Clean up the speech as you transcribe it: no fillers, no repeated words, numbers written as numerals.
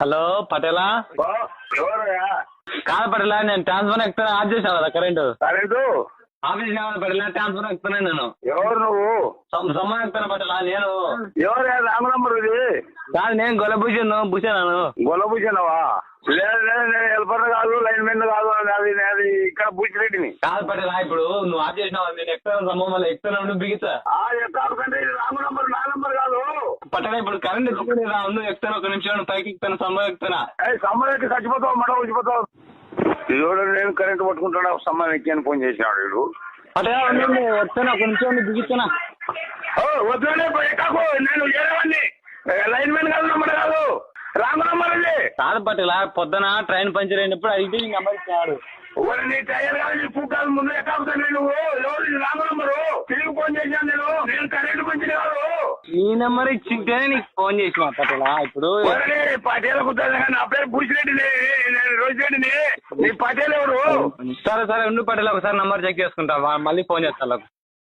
Hello పటేలా? ఎవరయ్యా? కాదు పటేలా, నేను ట్రాన్స్ఫర్ ఎక్కుతాను ఆఫ్ చేసాను కదా కరెంటు. కరెంటు ఆఫీస్ కావాలి పటేలా, ట్రాన్స్ఫర్ ఎక్కుతున్నాను నేను. ఎవరు నువ్వు? సమ్మర్ ఎక్కుతాను పటేలా నేను. ఎవరయ్యా? రాంగ్ నంబర్ ఇది. కాదు నేను భూషణాను. గొల్లభూషణవా? లేదు లేదు, నేను హెల్పర్ కాదు, లైన్ మెన్ కాదు, అది ఇక్కడ బుచ్చిరెడ్డిని. కాదు పటేలా, ఇప్పుడు నువ్వు ఆఫ్ చేసినావు, నేను ఎక్కుతాను సమ్మర్ వల్ల ఎక్కుతాను బిగిస్తా. ఎక్కడికంటే ఇది రాంగ్ నంబర్, నా నంబర్ కాదు. పటేలా ఇప్పుడు కరెంట్ ఎక్కుతుంది రా, నువ్వు ఎక్కుతాను, ఒక నిమిషం పైకి ఎక్కుతాను, సమ్మర్ ఎక్కుతానా. సమ్మర్ ఎక్కి చచ్చిపోతావు, మడ వచ్చిపోతావు. ఇదిగో నేను కరెంట్ పట్టుకుంటాడు, సమ్మర్ ఎక్కి అని ఫోన్ చేసినాడు వీడు. పటేలా ఎక్కుతాను, ఒక నిమిషం బిగిస్తానా. వద్దునే ఎక్కకు, నేను ఏరేవాడిని, లైన్ మెన్ కాదు, నంబర్ కాదు, రాంగ్ నంబర్ ఇది. కాదు పటేలా, పొద్దున ట్రైన్ పంచర్ అయినప్పుడు అడిగితే నీ నెంబర్ ఇచ్చినాడు. నీ టైర్ కాదు, పూకాలు ముందు ఎక్కవుతాను నువ్వు. ఎవరు రాంగ్ నంబరు? తిరిగి ఫోన్ చేశాను నేను కరెంట్ మంచి కాదు. నీ నెంబర్ ఇచ్చింటేనే నీకు ఫోన్ చేసిన పటేలా. ఇప్పుడు పటేల కుట్టాను, నా పేరు బుచ్చిరెడ్డిని, నేను రోజురెడ్డిని. నీ పటేల్ ఎవరు? సరే ఉండు పటేలా, ఒకసారి నంబర్ చెక్ చేసుకుంటా, మళ్ళీ ఫోన్ చేస్తా.